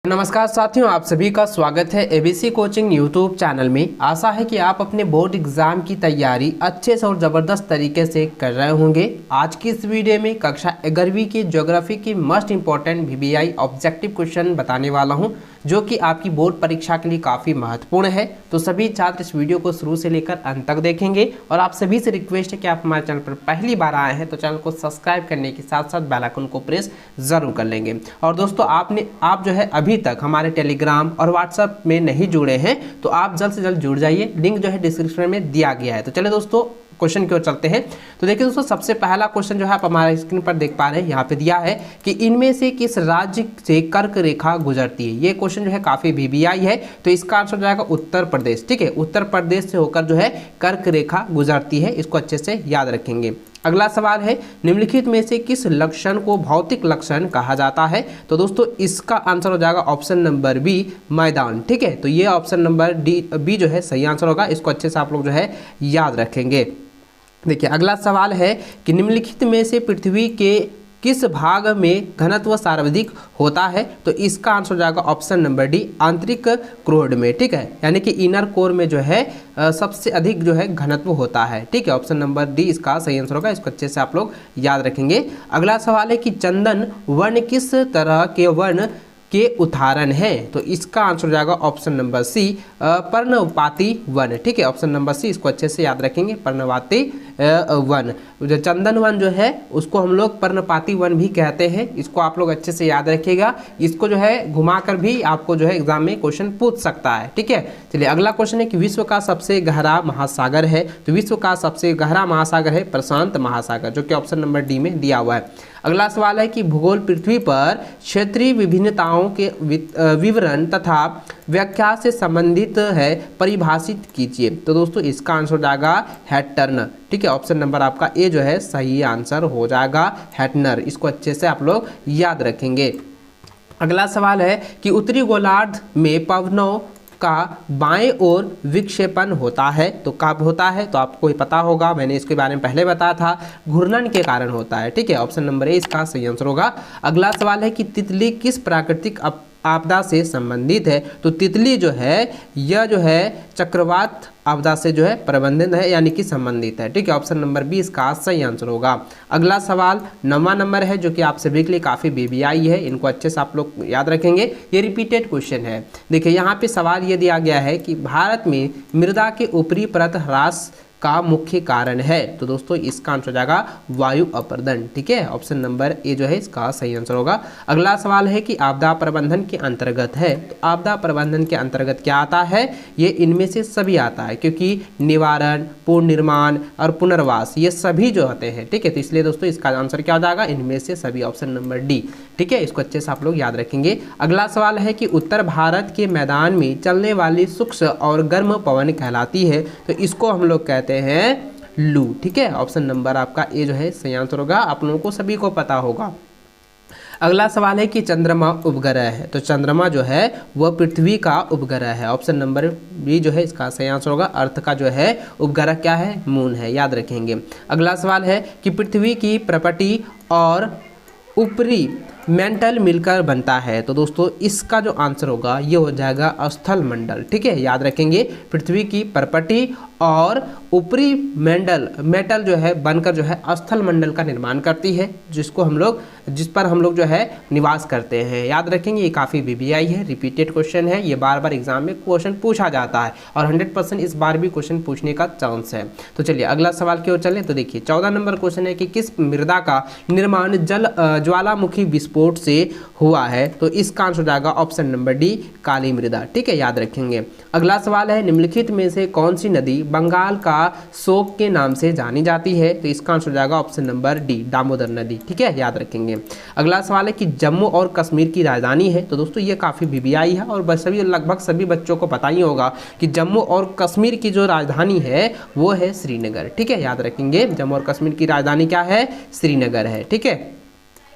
नमस्कार साथियों, आप सभी का स्वागत है एबीसी कोचिंग यूट्यूब चैनल में। आशा है कि आप अपने बोर्ड एग्जाम की तैयारी अच्छे से और ज़बरदस्त तरीके से कर रहे होंगे। आज की इस वीडियो में कक्षा 11वीं की ज्योग्राफी की most important VBI objective question बताने वाला हूं, जो कि आपकी बोर्ड परीक्षा के लिए काफ़ी महत्वपूर्ण है। तो सभी छात्र इस वीडियो को शुरू से लेकर अंत तक देखेंगे। और आप सभी से रिक्वेस्ट है कि आप हमारे चैनल पर पहली बार आए हैं तो चैनल को सब्सक्राइब करने के साथ साथ बेल आइकन को प्रेस जरूर कर लेंगे। और दोस्तों आप जो है अभी तक हमारे टेलीग्राम और व्हाट्सएप में नहीं जुड़े हैं तो आप जल्द से जल्द जुड़ जाइए। लिंक जो है डिस्क्रिप्शन में दिया गया है। तो चलिए दोस्तों क्वेश्चन की ओर चलते हैं। तो देखिए दोस्तों, सबसे पहला क्वेश्चन जो है आप हमारे स्क्रीन पर देख पा रहे हैं, यहाँ पे दिया है कि इनमें से किस राज्य से कर्क रेखा गुजरती है। ये क्वेश्चन जो है काफी वीबीआई है, तो इसका आंसर हो जाएगा उत्तर प्रदेश। ठीक है, उत्तर प्रदेश से होकर जो है कर्क रेखा गुजरती है, इसको अच्छे से याद रखेंगे। अगला सवाल है, निम्नलिखित में से किस लक्षण को भौतिक लक्षण कहा जाता है। तो दोस्तों इसका आंसर हो जाएगा ऑप्शन नंबर बी, मैदान। ठीक है, तो ये ऑप्शन नंबर बी जो है सही आंसर होगा। इसको अच्छे से आप लोग जो है याद रखेंगे। देखिए अगला सवाल है कि निम्नलिखित में से पृथ्वी के किस भाग में घनत्व सर्वाधिक होता है। तो इसका आंसर हो जाएगा ऑप्शन नंबर डी, आंतरिक क्रोड में। ठीक है, यानी कि इनर कोर में जो है सबसे अधिक जो है घनत्व होता है। ठीक है, ऑप्शन नंबर डी इसका सही आंसर होगा। इसको अच्छे से आप लोग याद रखेंगे। अगला सवाल है कि चंदन वर्ण किस तरह के वर्ण के उदाहरण है। तो इसका आंसर हो जाएगा ऑप्शन नंबर सी, पर्णपाती वन। ठीक है, ऑप्शन नंबर सी इसको अच्छे से याद रखेंगे, पर्णपाती वन। जो चंदन वन जो है उसको हम लोग पर्णपाती वन भी कहते हैं। इसको आप लोग अच्छे से याद रखिएगा। इसको जो है घुमाकर भी आपको जो है एग्जाम में क्वेश्चन पूछ सकता है। ठीक है, चलिए अगला क्वेश्चन है कि विश्व का सबसे गहरा महासागर है। तो विश्व का सबसे गहरा महासागर है प्रशांत महासागर, जो कि ऑप्शन नंबर डी में दिया हुआ है। अगला सवाल है कि भूगोल पृथ्वी पर क्षेत्रीय विभिन्नताओं के विवरण तथा व्याख्या से संबंधित है, परिभाषित कीजिए। तो दोस्तों इसका आंसर हो जाएगा हैटर्न। ठीक है, ऑप्शन नंबर आपका ए जो है सही आंसर हो जाएगा, हैटनर। इसको अच्छे से आप लोग याद रखेंगे। अगला सवाल है कि उत्तरी गोलार्ध में पवनों का बाएं ओर विक्षेपण होता है। तो कब होता है तो आपको पता होगा, मैंने इसके बारे में पहले बताया था, घूर्णन के कारण होता है। ठीक है, ऑप्शन नंबर ए इसका सही आंसर होगा। अगला सवाल है कि तितली किस प्राकृतिक आपदा से संबंधित है। तो तितली जो है यह जो है चक्रवात आपदा से जो है प्रबंधित है, यानी कि संबंधित है। ठीक है, ऑप्शन नंबर बी इसका सही आंसर होगा। अगला सवाल 9वां नंबर है, जो कि आप सभी के लिए काफ़ी वीबीआई है। इनको अच्छे से आप लोग याद रखेंगे, ये रिपीटेड क्वेश्चन है। देखिए यहाँ पे सवाल ये दिया गया है कि भारत में मृदा के ऊपरी परत ह्रास का मुख्य कारण है। तो दोस्तों इसका आंसर हो जाएगा वायु अपरदन। ठीक है, ऑप्शन नंबर ए जो है इसका सही आंसर होगा। अगला सवाल है कि आपदा प्रबंधन के अंतर्गत है। तो आपदा प्रबंधन के अंतर्गत क्या आता है, ये इनमें से सभी आता है, क्योंकि निवारण, पुनर्निर्माण और पुनर्वास ये सभी जो होते हैं। ठीक है, तो इसलिए दोस्तों इसका आंसर क्या हो जाएगा, इनमें से सभी, ऑप्शन नंबर डी। ठीक है, इसको अच्छे से आप लोग याद रखेंगे। अगला सवाल है कि उत्तर भारत के मैदान में चलने वाली शुष्क और गर्म पवन कहलाती है। तो इसको हम लोग कहते हैं लू। ठीक है, ऑप्शन नंबर आपका ए जो है सही आंसर होगा। आप लोगों को सभी को पता होगा। अगला सवाल है कि चंद्रमा उपग्रह है। तो चंद्रमा जो है वह पृथ्वी का उपग्रह है। ऑप्शन नंबर बी जो है इसका सही आंसर होगा। अर्थ का जो है उपग्रह क्या है, मून है, याद रखेंगे। अगला सवाल है कि पृथ्वी की प्रपटी और ऊपरी मेंटल मिलकर बनता है। तो दोस्तों इसका जो आंसर होगा ये हो जाएगा स्थल मंडल। ठीक है, याद रखेंगे, पृथ्वी की परपटी और ऊपरी मेटल जो है बनकर जो है स्थल मंडल का निर्माण करती है, जिस पर हम लोग जो है निवास करते हैं। याद रखेंगे, ये काफ़ी वीबीआई है, रिपीटेड क्वेश्चन है, ये बार बार एग्जाम में क्वेश्चन पूछा जाता है और 100% इस बार भी क्वेश्चन पूछने का चांस है। तो चलिए अगला सवाल की ओर चलें। तो देखिए 14 नंबर क्वेश्चन है कि किस मृदा का निर्माण ज्वालामुखी विस्फोट से हुआ है। तो इसका आंसर हो जाएगा ऑप्शन नंबर डी, काली मृदा। ठीक है, याद रखेंगे। अगला सवाल है, निम्नलिखित में से कौन सी नदी बंगाल का शोक के नाम से जानी जाती है। तो इसका आंसर हो जाएगा ऑप्शन नंबर डी, दामोदर नदी। ठीक है, याद रखेंगे। अगला सवाल है कि जम्मू और कश्मीर की राजधानी है। तो दोस्तों ये काफ़ी वीबीआई है और लगभग सभी बच्चों को पता ही होगा कि जम्मू और कश्मीर की जो राजधानी है वो है श्रीनगर। ठीक है, याद रखेंगे, जम्मू और कश्मीर की राजधानी क्या है, श्रीनगर है। ठीक है,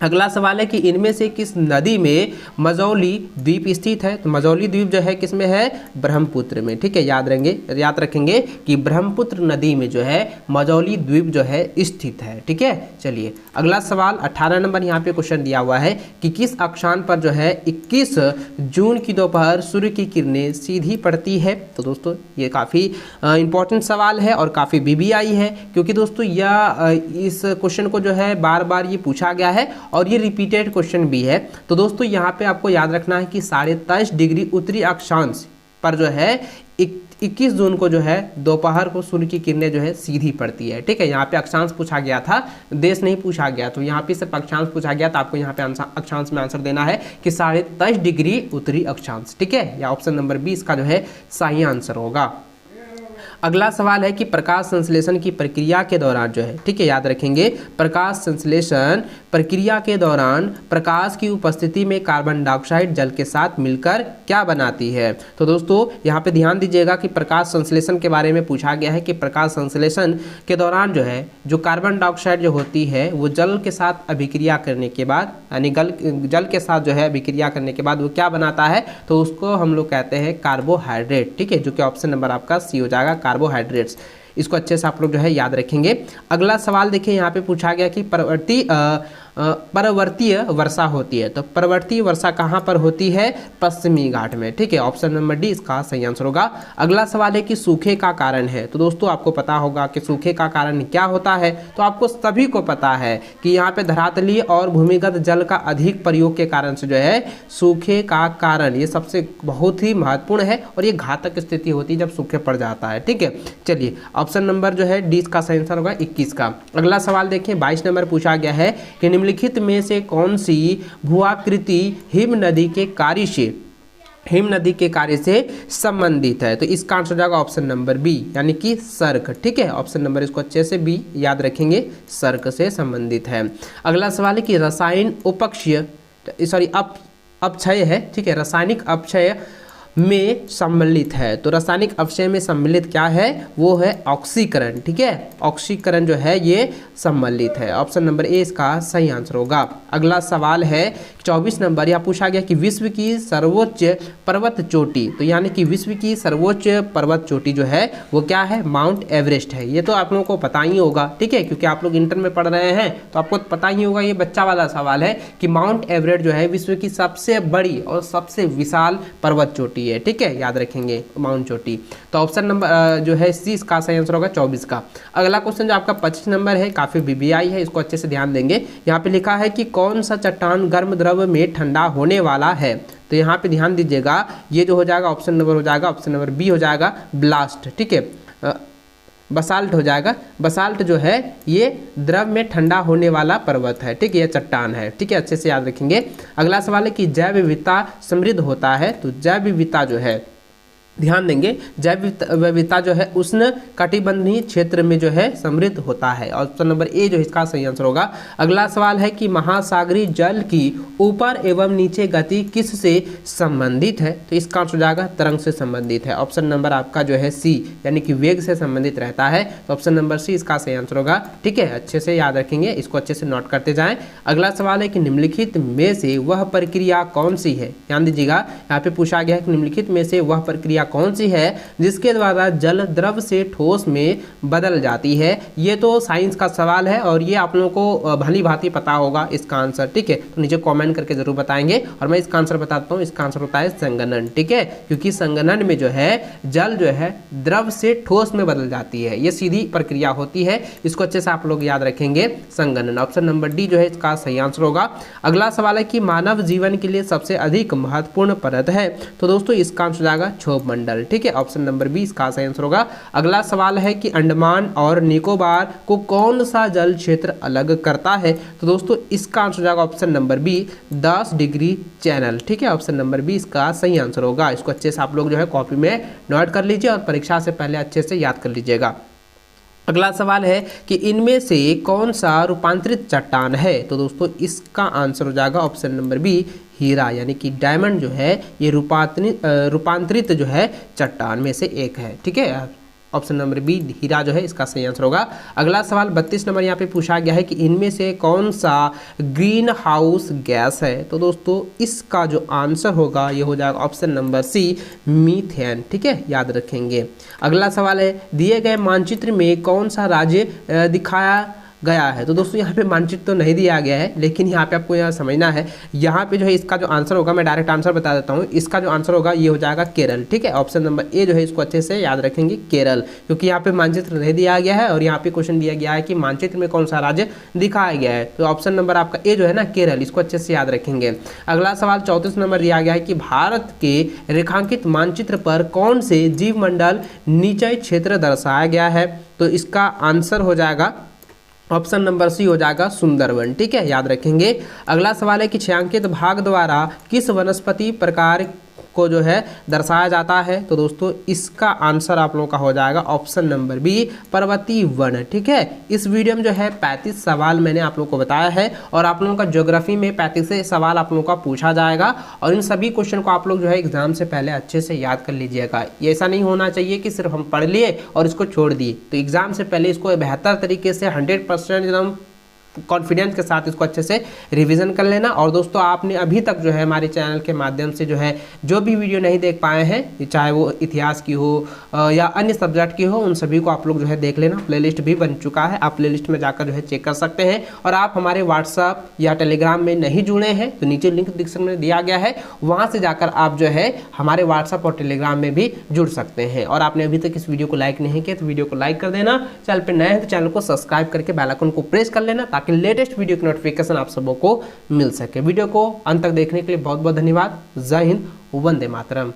अगला सवाल है कि इनमें से किस नदी में मजौली द्वीप स्थित है। तो मजौली द्वीप जो है किस में है, ब्रह्मपुत्र में। ठीक है, याद रखेंगे कि ब्रह्मपुत्र नदी में जो है मजौली द्वीप जो है स्थित है। ठीक है, चलिए अगला सवाल 18 नंबर यहाँ पे क्वेश्चन दिया हुआ है कि किस अक्षांश पर जो है 21 जून की दोपहर सूर्य की किरणें सीधी पड़ती है। तो दोस्तों ये काफ़ी इंपॉर्टेंट सवाल है और काफ़ी BBI है, क्योंकि दोस्तों यह इस क्वेश्चन को जो है बार बार ये पूछा गया है और ये रिपीटेड क्वेश्चन भी है। तो दोस्तों यहाँ पे आपको याद रखना है कि 23.5 डिग्री उत्तरी अक्षांश पर जो है 21 जून को जो है दोपहर को सूर्य की किरणें जो है सीधी पड़ती है। ठीक है, यहाँ पे अक्षांश पूछा गया था, देश नहीं पूछा गया, तो यहाँ पे सिर्फ अक्षांश पूछा गया, तो आपको यहाँ पे अक्षांश में आंसर देना है कि 23.5 डिग्री उत्तरी अक्षांश। ठीक है, या ऑप्शन नंबर 20 का जो है सही आंसर होगा। अगला सवाल है कि प्रकाश संश्लेषण की प्रक्रिया के दौरान जो है, ठीक है, याद रखेंगे, प्रकाश संश्लेषण प्रक्रिया के दौरान प्रकाश की उपस्थिति में कार्बन डाइऑक्साइड जल के साथ मिलकर क्या बनाती है। तो दोस्तों यहाँ पे ध्यान दीजिएगा कि प्रकाश संश्लेषण के बारे में पूछा गया है कि प्रकाश संश्लेषण के दौरान जो है जो कार्बन डाइऑक्साइड जो होती है वो जल के साथ अभिक्रिया करने के बाद, यानी जल के साथ जो है अभिक्रिया करने के बाद वो क्या बनाता है, तो उसको हम लोग कहते हैं कार्बोहाइड्रेट। ठीक है, जो कि ऑप्शन नंबर आपका सी हो जाएगा, कार्बोहाइड्रेट्स। इसको अच्छे से आप लोग जो है याद रखेंगे। अगला सवाल देखिए, यहाँ पे पूछा गया कि परवर्तीय वर्षा होती है। तो परवर्तीय वर्षा कहाँ पर होती है, पश्चिमी घाट में। ठीक है, ऑप्शन नंबर डी इसका सही आंसर होगा। अगला सवाल है कि सूखे का कारण है। तो दोस्तों आपको पता होगा कि सूखे का कारण क्या होता है। तो आपको सभी को पता है कि यहाँ पे धरातलीय और भूमिगत जल का अधिक प्रयोग के कारण से जो है सूखे का कारण, ये सबसे बहुत ही महत्वपूर्ण है और ये घातक स्थिति होती है जब सूखे पड़ जाता है। ठीक है, चलिए ऑप्शन नंबर जो है डी इसका सही आंसर होगा 21 का। अगला सवाल देखिए 22 नंबर पूछा गया है कि निम्नलिखित में से कौन सी भूआकृति हिम नदी के कार्य से संबंधित है। तो इसका आंसर हो जाएगा ऑप्शन नंबर बी, यानी कि सर्क। ठीक है, ऑप्शन नंबर इसको अच्छे से बी याद रखेंगे, सर्क से संबंधित है। अगला सवाल है कि रसायन अपक्षय है। ठीक है, रासायनिक अपक्षय में सम्मिलित है। तो रासायनिक अपक्षय में सम्मिलित क्या है, वो है ऑक्सीकरण। ठीक है, ऑक्सीकरण जो है ये सम्मिलित है। ऑप्शन नंबर ए इसका सही आंसर होगा। अगला सवाल है 24 नंबर, यह पूछा गया कि विश्व की सर्वोच्च पर्वत चोटी, तो यानी कि विश्व की सर्वोच्च पर्वत चोटी जो है वो क्या है, माउंट एवरेस्ट है। ये तो आप लोगों को पता ही होगा। ठीक है, क्योंकि आप लोग इंटर में पढ़ रहे हैं तो आपको पता ही होगा, ये बच्चा वाला सवाल है कि माउंट एवरेस्ट जो है विश्व की सबसे बड़ी और सबसे विशाल पर्वत चोटी है। ठीक है, याद रखेंगे माउंट चोटी। तो ऑप्शन नंबर जो है सी इसका सही आंसर होगा 24 का। अगला क्वेश्चन जो आपका 25 नंबर है, काफी BBI है, इसको अच्छे से ध्यान देंगे। यहाँ पे लिखा है कि कौन सा चट्टान गर्म द्रव में ठंडा होने वाला है। तो यहाँ पे ध्यान दीजिएगा, ये जो हो जाएगा ऑप्शन नंबर हो जाएगा, ऑप्शन नंबर बी हो जाएगा ब्लास्ट। ठीक है, बसाल्ट हो जाएगा। बसाल्ट जो है ये द्रव में ठंडा होने वाला पर्वत है। ठीक है, ये चट्टान है। ठीक है, अच्छे से याद रखेंगे। अगला सवाल है कि जैव विविधता समृद्ध होता है। तो जैव विविधता जो है, ध्यान देंगे, जैव विविधता जो है उष्ण कटिबंधीय क्षेत्र में जो है समृद्ध होता है। ऑप्शन नंबर ए जो इसका सही आंसर होगा। अगला सवाल है कि महासागरीय जल की ऊपर एवं नीचे गति किस से संबंधित है। तो इसका आंसर हो जाएगा तरंग से संबंधित है। ऑप्शन नंबर आपका जो है सी, यानी कि वेग से संबंधित रहता है। तो ऑप्शन नंबर सी इसका सही आंसर होगा। ठीक है, अच्छे से याद रखेंगे, इसको अच्छे से नोट करते जाएं। अगला सवाल है कि निम्नलिखित में से वह प्रक्रिया कौन सी है। ध्यान दीजिएगा, यहाँ पे पूछा गया है कि निम्नलिखित में से वह प्रक्रिया कौन सी है जिसके द्वारा जल द्रव से ठोस में बदल जाती है। ये तो साइंस का सवाल है और ये आप लोगों को भली भांति पता होगा इसका आंसर। ठीक है, तो नीचे कमेंट करके जरूर बताएंगे और मैं इसका आंसर बताता हूँ। इसका आंसर होता है संघनन। ठीक है, क्योंकि संघनन में जो है जल जो है द्रव से ठोस में बदल जाती है, ये सीधी प्रक्रिया होती है। इसको अच्छे से आप लोग याद रखेंगे, संघनन। ऑप्शन नंबर डी जो है इसका सही आंसर होगा। अगला सवाल है कि मानव जीवन के लिए सबसे अधिक महत्वपूर्ण परत है। तो दोस्तों इसका आंसर जाएगा क्षोभ मंडल। ठीक है, ऑप्शन नंबर बी इसका सही आंसर होगा। अगला सवाल है कि अंडमान और निकोबार को कौन सा जल क्षेत्र अलग करता है। तो दोस्तों इसका आंसर जाएगा option number B 10 degree channel. ठीक है, ऑप्शन नंबर बी इसका सही आंसर होगा। इसको अच्छे से आप लोग जो है कॉपी में नोट कर लीजिए और परीक्षा से पहले अच्छे से याद कर लीजिएगा। अगला सवाल है कि इनमें से कौन सा रूपांतरित चट्टान है। तो दोस्तों इसका आंसर हो जाएगा ऑप्शन नंबर बी हीरा, यानी कि डायमंड जो है ये रूपांतरित जो है चट्टान में से एक है। ठीक है, ऑप्शन नंबर बी हीरा जो है इसका सही आंसर होगा। अगला सवाल 32 नंबर यहाँ पे पूछा गया है कि इनमें से कौन सा ग्रीन हाउस गैस है। तो दोस्तों इसका जो आंसर होगा ये हो जाएगा ऑप्शन नंबर सी मीथेन। ठीक है, याद रखेंगे। अगला सवाल है दिए गए मानचित्र में कौन सा राज्य दिखाया गया है। तो दोस्तों यहाँ पे मानचित्र तो नहीं दिया गया है, लेकिन यहाँ पे आपको यहाँ समझना है। यहाँ पे जो है इसका जो आंसर होगा, मैं डायरेक्ट आंसर बता देता हूँ, इसका जो आंसर होगा ये हो जाएगा केरल। ठीक है, ऑप्शन नंबर ए जो है इसको अच्छे से याद रखेंगे, केरल, क्योंकि यहाँ पे मानचित्र नहीं दिया गया है और यहाँ पे क्वेश्चन दिया गया है कि मानचित्र में कौन सा राज्य दिखाया गया है। तो ऑप्शन नंबर आपका ए जो है ना केरल, इसको अच्छे से याद रखेंगे। अगला सवाल 34 नंबर दिया गया है कि भारत के रेखांकित मानचित्र पर कौन से जीव मंडल निचय क्षेत्र दर्शाया गया है। तो इसका आंसर हो जाएगा ऑप्शन नंबर सी हो जाएगा सुंदरवन। ठीक है, याद रखेंगे। अगला सवाल है कि छायांकित भाग द्वारा किस वनस्पति प्रकार को जो है दर्शाया जाता है। तो दोस्तों इसका आंसर आप लोगों का हो जाएगा ऑप्शन नंबर बी पर्वतीय वन। ठीक है, इस वीडियो में जो है 35 सवाल मैंने आप लोगों को बताया है और आप लोगों का ज्योग्राफी में 35 सवाल आप लोगों का पूछा जाएगा और इन सभी क्वेश्चन को आप लोग जो है एग्जाम से पहले अच्छे से याद कर लीजिएगा। ये ऐसा नहीं होना चाहिए कि सिर्फ हम पढ़ लिए और इसको छोड़ दिए। तो एग्जाम से पहले इसको बेहतर तरीके से 100% एकदम कॉन्फिडेंस के साथ इसको अच्छे से रिवीजन कर लेना। और दोस्तों आपने अभी तक जो है हमारे चैनल के माध्यम से जो है जो भी वीडियो नहीं देख पाए हैं, चाहे वो इतिहास की हो या अन्य सब्जेक्ट की हो, उन सभी को आप लोग जो है देख लेना। प्लेलिस्ट भी बन चुका है, आप प्लेलिस्ट में जाकर जो है चेक कर सकते हैं। और आप हमारे व्हाट्सअप या टेलीग्राम में नहीं जुड़े हैं तो नीचे लिंक डिस्क्रिप्शन में दिया गया है, वहाँ से जाकर आप जो है हमारे व्हाट्सअप और टेलीग्राम में भी जुड़ सकते हैं। और आपने अभी तक इस वीडियो को लाइक नहीं किया तो वीडियो को लाइक कर देना। चैनल पर नए हैं तो चैनल को सब्सक्राइब करके बेल आइकन को प्रेस कर लेना ताकि लेटेस्ट वीडियो की नोटिफिकेशन आप सबों को मिल सके। वीडियो को अंत तक देखने के लिए बहुत बहुत धन्यवाद। जय हिंद, वंदे मातरम।